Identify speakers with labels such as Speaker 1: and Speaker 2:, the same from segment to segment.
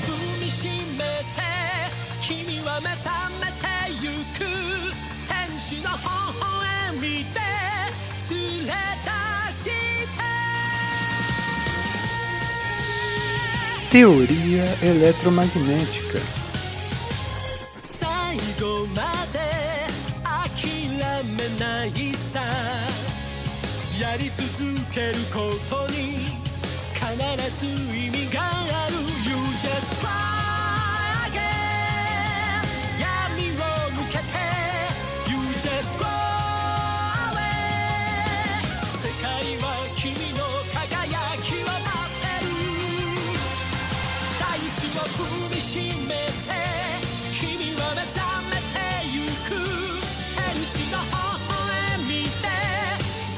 Speaker 1: 踏みしめて君は目覚めてゆく天使の微笑みで連れ出して
Speaker 2: Teoria eletromagnética.
Speaker 1: 最後まで諦めないさやり続けることに必ず意味がある You just try again 闇を向けて You just go away 世界は君の輝きを待ってる大地を踏みしめて君は目覚めてゆく天使の微笑みで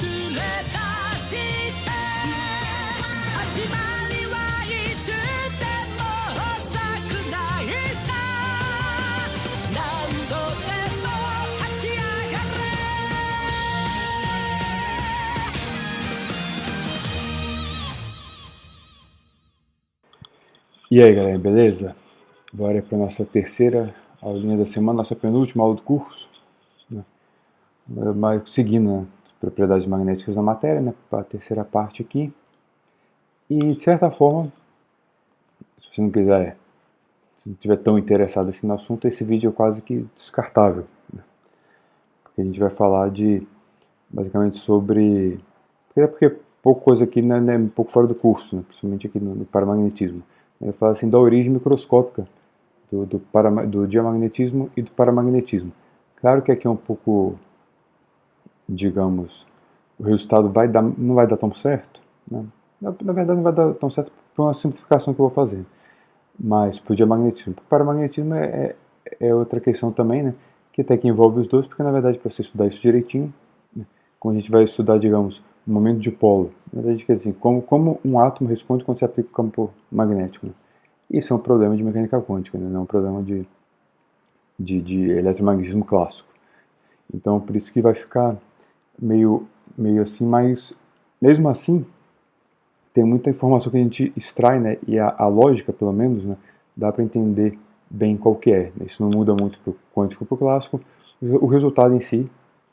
Speaker 1: 連れ出して始まりはいつでも遅くないさ何度でも立ち上がれ
Speaker 2: E aí, galera, beleza? Bora para a nossa terceira aulinha da semana, nossa penúltima aula do curso, né? Mas seguindo, né, as propriedades magnéticas da matéria, né, para a terceira parte aqui. E, de certa forma, se você não quiser, se não estiver tão interessado assim no assunto, esse vídeo é quase que descartável, né? Porque a gente vai falar de, basicamente, sobre... Porque pouca coisa aqui, né, é um pouco fora do curso, né, principalmente aqui no paramagnetismo. Eu falo assim da origem microscópica do diamagnetismo e do paramagnetismo. Claro que aqui é um pouco, digamos, o resultado não vai dar tão certo, né? Na verdade não vai dar tão certo por uma simplificação que eu vou fazer, mas para o diamagnetismo. Para o paramagnetismo é outra questão também, né? Que até que envolve os dois, porque na verdade para você estudar isso direitinho, né, como a gente vai estudar, digamos, o momento dipolo, na verdade quer dizer, como um átomo responde quando você aplica o campo magnético, né? Isso é um problema de mecânica quântica, né? Não é um problema de eletromagnetismo clássico. Então, por isso que vai ficar meio assim, mas mesmo assim, tem muita informação que a gente extrai, né? E a lógica, pelo menos, né, dá para entender bem qual que é, né? Isso não muda muito para o quântico e para o clássico. O resultado em si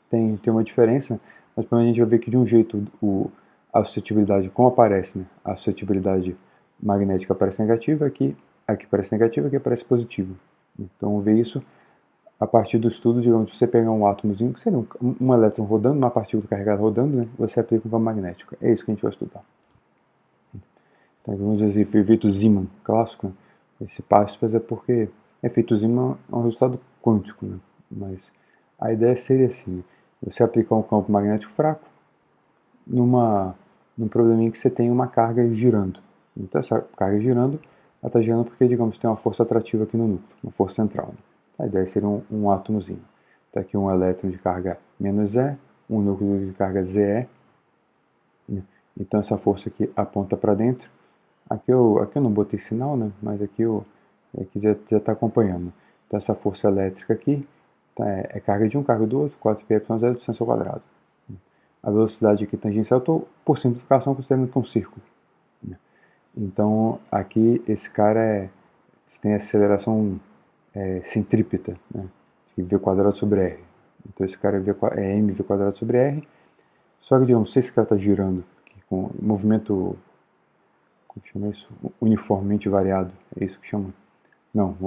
Speaker 2: tem uma diferença, mas pelo menos a gente vai ver que de um jeito a suscetibilidade, como aparece, né? A suscetibilidade magnética aparece negativa, aqui aparece negativa, aqui aparece positiva. Então, vamos ver isso a partir do estudo, digamos, se você pegar um átomozinho, que seria um elétron rodando, uma partícula carregada rodando, né, você aplica um campo magnético. É isso que a gente vai estudar. Então, vamos dizer, o efeito Zeeman clássico, né, esse passo é porque efeito Zeeman é um resultado quântico, né, mas a ideia seria assim, você aplicar um campo magnético fraco num probleminha que você tem uma carga girando. Então, essa carga girando, ela está girando porque, digamos, tem uma força atrativa aqui no núcleo, uma força central, né? A ideia seria um átomozinho. Está aqui um elétron de carga -E, um núcleo de carga Ze, né? Então, essa força aqui aponta para dentro. Aqui eu não botei sinal, né? Mas aqui já está acompanhando. Então, essa força elétrica aqui tá, é carga de um, carga do outro, 4πε0 distância ao quadrado. A velocidade aqui tangencial, eu estou, por simplificação, considerando que é um círculo. Então, aqui, esse cara tem aceleração centrípeta, né? V² sobre R. Então, esse cara é mv² sobre R. Só que, digamos, se esse cara está girando aqui, com movimento, como chama isso? Uniformemente variado, é isso que chama? Não,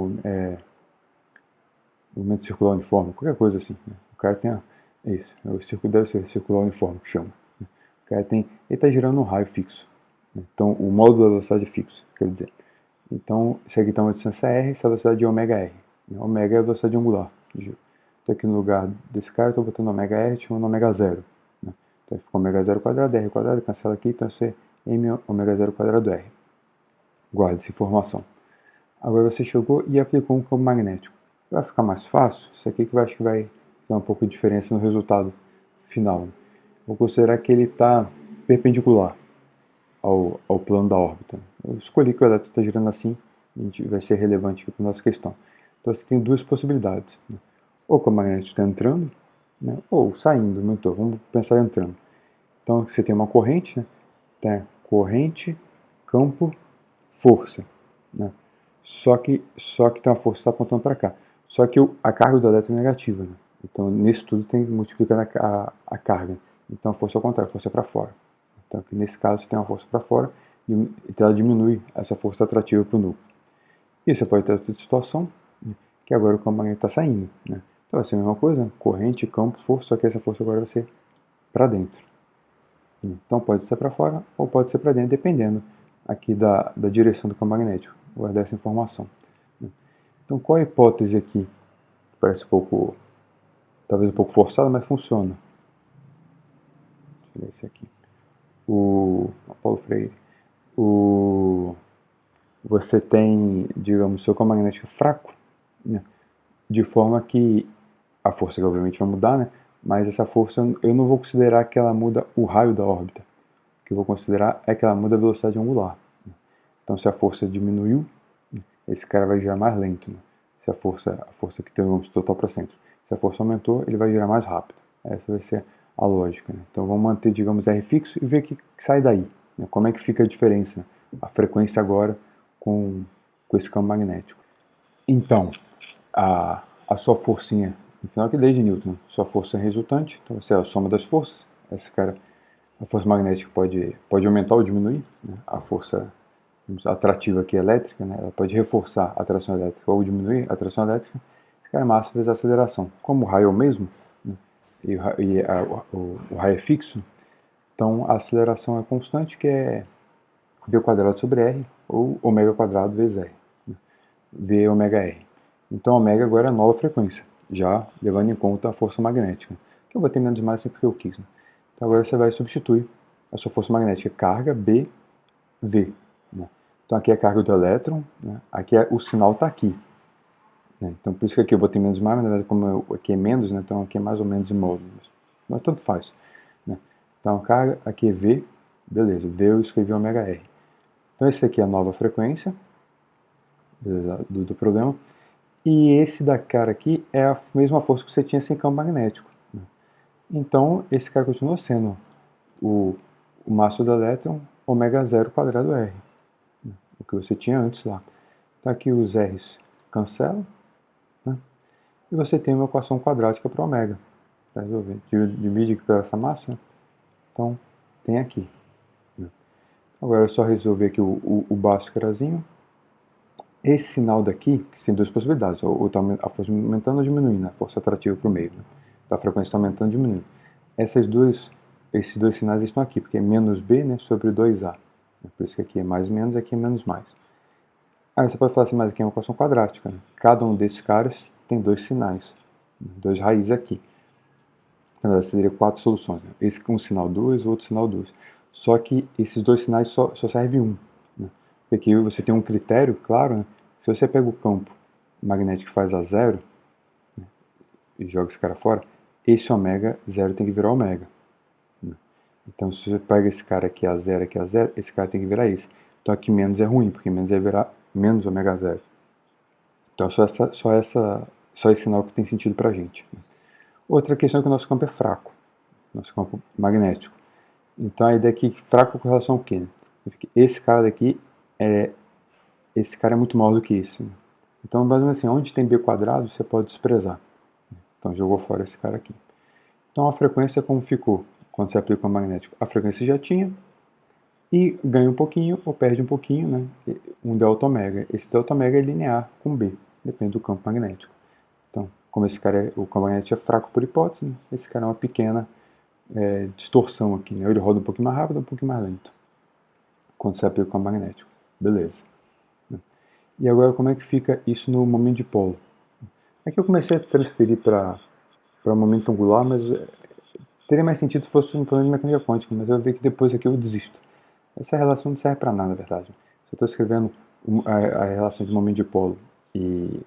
Speaker 2: movimento circular uniforme, qualquer coisa assim, né? O cara tem isso, o círculo deve ser circular uniforme que chama, né? O cara ele está girando um raio fixo, né? Então o módulo da velocidade é fixo, quer dizer. Então isso aqui está uma distância R, essa velocidade é ω_r, né? Ω é a velocidade angular de giro. Então aqui no lugar desse cara eu estou botando ω_r, chamando ω0, né? Então fica ω0², R², cancela aqui, então isso é mω0²r. Guarda essa informação. Agora você chegou e aplicou um campo magnético. Para ficar mais fácil, isso aqui que eu acho que vai ter um pouco de diferença no resultado final, né? Vou considerar que ele está perpendicular ao plano da órbita. Eu escolhi que o elétron está girando assim, e vai ser relevante aqui para a nossa questão. Então você tem duas possibilidades, né? Ou que o magnético está entrando, né? Ou saindo, aumentou. Vamos pensar entrando. Então você tem uma corrente, né? Tá? Corrente, campo, força, né? só que tem uma força que está apontando para cá. Só que a carga do elétron é negativa, né? Então, nisso tudo tem multiplicando a carga. Então, a força é ao contrário, a força é para fora. Então, aqui nesse caso, tem uma força para fora, então ela diminui essa força atrativa para o núcleo. E você pode ter outra situação, né, que agora o campo magnético está saindo, né? Então, vai ser a mesma coisa, né? Corrente, campo, força, só que essa força agora vai ser para dentro. Então, pode ser para fora ou pode ser para dentro, dependendo aqui da direção do campo magnético, guardar essa informação. Então, qual a hipótese aqui? Parece um pouco, talvez um pouco forçada, mas funciona. Deixa eu ver esse aqui. O Paulo Freire. Você tem, digamos, seu campo magnético fraco, né? De forma que a força que obviamente vai mudar, né? Mas essa força eu não vou considerar que ela muda o raio da órbita. O que eu vou considerar é que ela muda a velocidade angular. Então, se a força diminuiu, esse cara vai girar mais lento, né? Se a força que tem o total para centro. Se a força aumentou, ele vai girar mais rápido. Essa vai ser a lógica, né? Então, vamos manter, digamos, R fixo e ver o que sai daí, né? Como é que fica a diferença, né? A frequência agora com esse campo magnético. Então, a sua forcinha, no final que desde Newton, sua força resultante, então vai ser a soma das forças. Esse cara, a força magnética pode aumentar ou diminuir, né? A força atrativa aqui elétrica, né? Ela pode reforçar a atração elétrica ou diminuir a atração elétrica. Esse cara é massa vezes a aceleração. Como o raio é o mesmo, né? E o raio é fixo, então a aceleração é constante, que é v quadrado sobre r, ou ômega quadrado vezes r, né? V ômega r. Então ômega agora é a nova frequência, já levando em conta a força magnética, que eu botei menos mais sempre que eu quis, né? Então agora você vai substituir a sua força magnética carga B, V, né? Então aqui é a carga do elétron, né? Aqui o sinal está aqui, né? Então por isso que aqui eu botei menos mais, mas na verdade como aqui é menos, né? Então aqui é mais ou menos em modo, mas tanto faz, né? Então a carga aqui é V, beleza, V eu escrevi ômega R. Então esse aqui é a nova frequência do problema. E esse da cara aqui é a mesma força que você tinha sem campo magnético, né? Então esse cara continua sendo o massa do elétron ômega 0 quadrado R, né? O que você tinha antes lá. Então aqui os R's cancelam, né? E você tem uma equação quadrática para ômega. Para resolver, divide aqui pela essa massa, então tem aqui, né? Agora é só resolver aqui o Bhaskarazinho. Esse sinal daqui, que tem duas possibilidades, ou tá a força aumentando ou diminuindo, a força atrativa para o meio, né? Então a frequência está aumentando ou diminuindo. Esses dois sinais estão aqui, porque é menos B, né, sobre 2A. Por isso que aqui é mais menos, aqui é menos mais. Aí você pode falar assim, mas aqui é uma equação quadrática, né? Cada um desses caras tem dois sinais, né, dois raízes aqui. Na verdade, você teria 4 soluções, né? Esse com um sinal 2, o outro sinal 2. Só que esses dois sinais só serve um, né? Porque aqui você tem um critério, claro, né? Se você pega o campo magnético que faz a zero, né, e joga esse cara fora, esse ômega zero tem que virar ômega, né? Então se você pega esse cara aqui a zero, esse cara tem que virar esse. Então aqui menos é ruim, porque menos vai virar menos ômega zero. Então só esse sinal que tem sentido pra gente, né? Outra questão é que o nosso campo é fraco, nosso campo magnético. Então a ideia aqui, fraco com relação ao quê, né? Esse cara daqui esse cara é muito maior do que esse, né? Então, mais ou menos assim, onde tem B quadrado, você pode desprezar. Então, jogou fora esse cara aqui. Então, a frequência como ficou quando você aplica o magnético? A frequência já tinha, e ganha um pouquinho ou perde um pouquinho, né? Um delta ômega. Esse delta ômega é linear com B, depende do campo magnético. Então, como esse cara o campo magnético é fraco por hipótese, né? Esse cara é uma pequena distorção aqui, né? Ele roda um pouquinho mais rápido, um pouquinho mais lento quando você aplica o campo magnético. Beleza. E agora como é que fica isso no momento de polo? Aqui eu comecei a transferir para o momento angular, mas teria mais sentido se fosse um problema de mecânica quântica, mas eu vi que depois aqui eu desisto. Essa relação não serve para nada, na verdade. Se eu estou escrevendo a relação de momento de polo e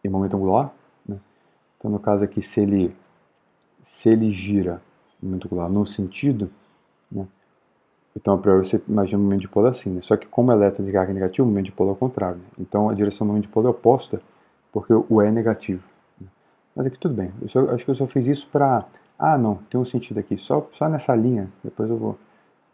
Speaker 2: momento angular, né? Então no caso aqui, se ele gira o momento angular no sentido, né? Então, a priori, você imagina o momento de polo assim, né? Só que como o elétron de carga negativo, o momento de polo é o contrário, né? Então, a direção do momento de polo é oposta, porque o E é negativo, né? Mas aqui tudo bem. Acho que eu só fiz isso para... Ah, não, tem um sentido aqui. Só nessa linha, depois eu vou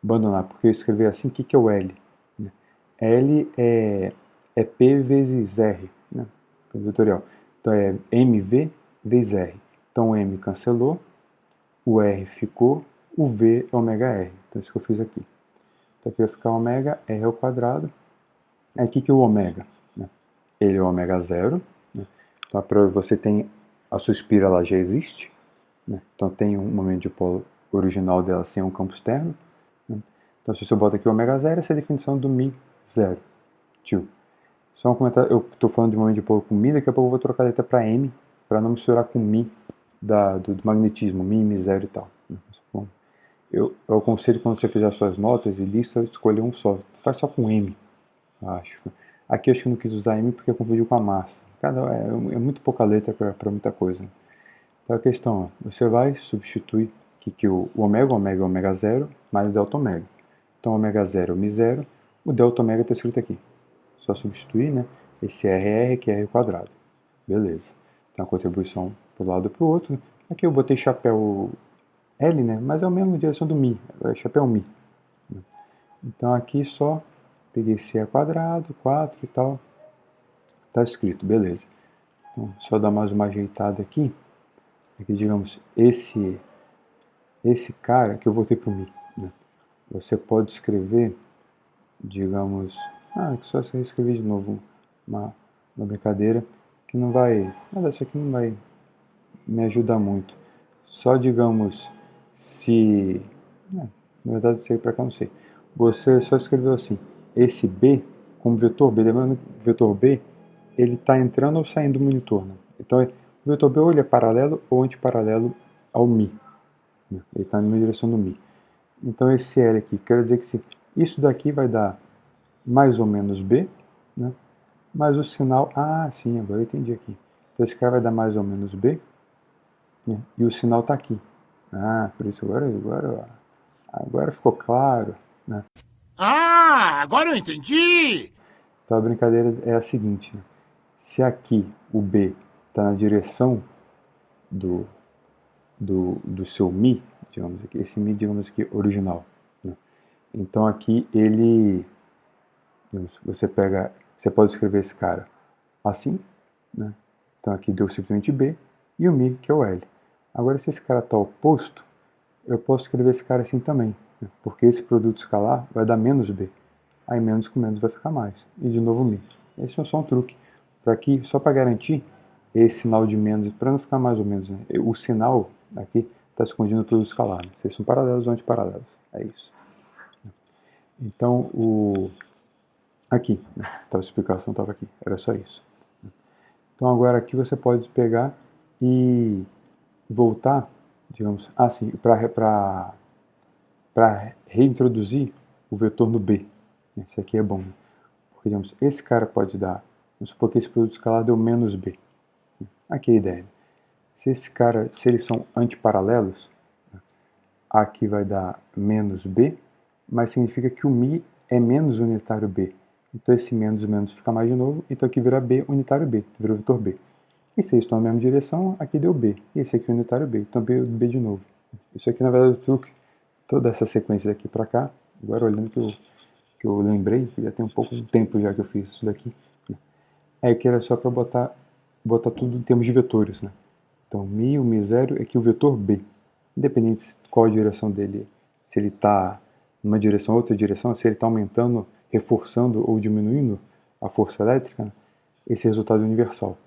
Speaker 2: abandonar, porque eu escrevi assim, o que é o L? Né? L é é P vezes R, né? Vetorial. Então é MV vezes R. Então o M cancelou, o R ficou, o V é ômega R. Então isso que eu fiz aqui. Então aqui vai ficar ômega R ao quadrado. Aí o que é o ômega? Né? Ele é ômega zero. Né? Então você tem a sua espira lá já existe. Né? Então tem um momento de dipolo original dela sem um campo externo. Né? Então se você bota aqui ômega zero, essa é a definição do Mi zero. Tio. Só um comentário, eu estou falando de momento de dipolo com Mi, daqui a pouco eu vou trocar a letra para M, para não misturar com Mi do magnetismo, Mi zero e tal. Bom, eu aconselho quando você fizer suas notas e lista, escolher um só. Faz só com M, acho. Aqui eu acho que eu não quis usar M porque eu confundi com a massa. É muito pouca letra para muita coisa. Então a questão é, você vai substituir que o ômega é ômega zero mais o delta ômega. Então ômega zero é o Mi zero, o delta ômega está escrito aqui. Só substituir, né? Esse RR que é R quadrado. Beleza. Então a contribuição para um lado e para o outro. Aqui eu botei chapéu L, né? Mas é a mesma direção do Mi. É chapéu Mi. Então aqui só peguei esse E quadrado, 4 e tal. Tá escrito, beleza. Então só dar mais uma ajeitada aqui. Aqui, digamos, esse cara que eu voltei para o Mi. Né? Você pode escrever, digamos... que só você escrever de novo uma brincadeira que não vai... Mas isso aqui não vai me ajudar muito. Só, digamos, se... na verdade, isso aí para cá não sei. Você só escreveu assim, esse B, como vetor B, lembrando que o vetor B, ele está entrando ou saindo do monitor. Né? Então, o vetor B ou ele é paralelo ou antiparalelo ao Mi. Né? Ele está na direção do Mi. Então, esse L aqui, quer dizer que isso daqui vai dar mais ou menos B, né? Mas o sinal... sim, agora eu entendi aqui. Então esse cara vai dar mais ou menos B, né? E o sinal está aqui. Por isso agora ficou claro, né?
Speaker 1: Agora eu entendi!
Speaker 2: Então a brincadeira é a seguinte, né? Se aqui o B está na direção do seu Mi, digamos aqui, esse Mi, digamos aqui, original, né? Então aqui ele... Você pode escrever esse cara assim, né? Então aqui deu simplesmente B e o Mi, que é o L. Agora, se esse cara está oposto, eu posso escrever esse cara assim também, né? Porque esse produto escalar vai dar menos B. Aí menos com menos vai ficar mais. E de novo Mi. Esse é só um truque. Só para garantir esse sinal de menos, para não ficar mais ou menos, né? O sinal aqui está escondido no produto escalar. Né? Se são paralelos ou antiparalelos. É isso. Então, aqui, né? A explicação estava aqui, era só isso. Então agora aqui você pode pegar e voltar, digamos, assim, para reintroduzir o vetor no B. Esse aqui é bom, né? Porque, digamos, esse cara pode dar, vamos supor que esse produto escalar deu menos B. Aqui é a ideia. Se eles são antiparalelos, aqui vai dar menos B, mas significa que o Mi é menos unitário B. Então esse menos fica mais de novo, então aqui vira B unitário B, vira o vetor B. E se eles estão na mesma direção, aqui deu B. E esse aqui é unitário B, então B de novo. Isso aqui na verdade é o truque, toda essa sequência daqui para cá, agora olhando que eu lembrei, que já tem um pouco de tempo já que eu fiz isso daqui, é que era só para botar tudo em termos de vetores, né? Então o Mi zero é aqui o vetor B, independente de qual a direção dele, se ele está numa direção ou outra direção, se ele está aumentando, reforçando ou diminuindo a força elétrica, né? Esse resultado é universal.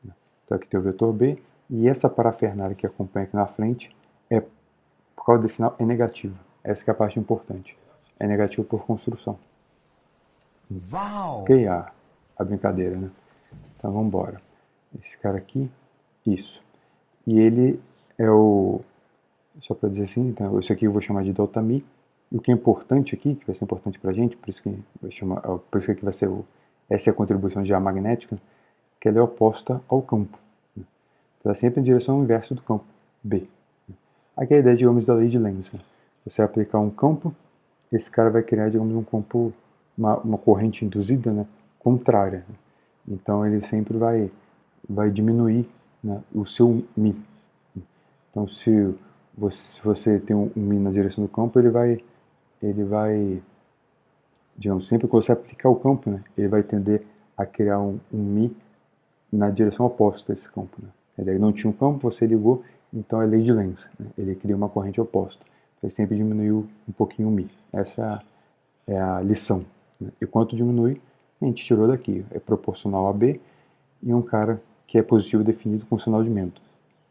Speaker 2: Né? Então aqui tem o vetor B, e essa parafernália que acompanha aqui na frente, por causa desse sinal, é negativa. Essa que é a parte importante. É negativo por construção.
Speaker 1: Uau!
Speaker 2: Ok, a brincadeira, né? Então vamos embora. Esse cara aqui, isso. E ele é só para dizer assim, então, esse aqui eu vou chamar de delta Mi. E o que é importante aqui, que vai ser importante para a gente, por isso que aqui vai ser essa é a contribuição já magnética, que ela é oposta ao campo. Né? Então, é sempre em direção inversa do campo, B. Aqui é a ideia, digamos, da lei de Lenz. Né? Você aplicar um campo, esse cara vai criar, digamos, um campo, uma corrente induzida, né, contrária. Né? Então ele sempre vai diminuir, né, o seu Mi. Então se você tem um Mi na direção do campo, ele vai, digamos, sempre que você aplicar o campo, né, ele vai tender a criar um Mi na direção oposta desse campo. Né? Ele não tinha um campo, você ligou, então é lei de Lenz. Né? Ele cria uma corrente oposta. Você sempre diminuiu um pouquinho o Mi. Essa é a lição. Né? E quanto diminui, a gente tirou daqui. É proporcional a B e um cara que é positivo definido com sinal de menos.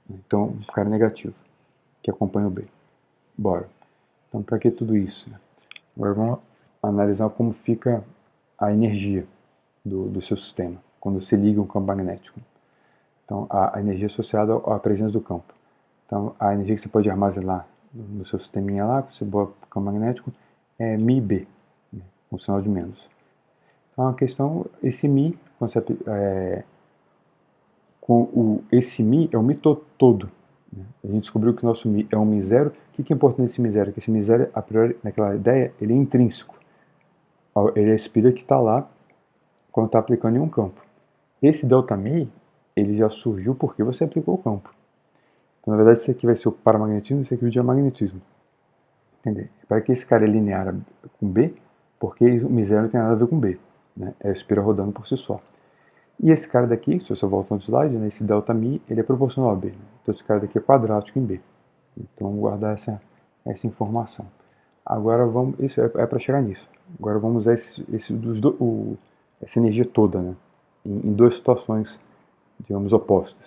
Speaker 2: Então, um cara negativo, que acompanha o B. Bora. Então, para que tudo isso? Agora vamos analisar como fica a energia do seu sistema, quando você liga um campo magnético. Então, a energia associada à presença do campo. Então, a energia que você pode armazenar no seu sisteminha lá, que você bota o campo magnético, é μB, né, com sinal de menos. Então, a questão, esse Mi, esse Mi é o Mi todo. Né? A gente descobriu que o nosso Mi é um Mi zero. O que é importante nesse Mi zero? Que esse Mi zero, a priori, naquela ideia, ele é intrínseco. Ele é a espira que está lá quando está aplicando em um campo. Esse ΔMi, ele já surgiu porque você aplicou o campo. Então, na verdade, isso aqui vai ser o paramagnetismo, isso aqui é o diamagnetismo. Entender? Para que esse cara é linear com B, porque o Mi zero não tem nada a ver com B. Né? É a espira rodando por si só. E esse cara daqui, se você voltar no slide, né, esse ΔMi, ele é proporcional a B. Né? Então esse cara daqui é quadrático em B. Então vamos guardar essa informação. Agora vamos, isso é para chegar nisso. Agora vamos usar essa energia toda, né, em duas situações, digamos, opostas.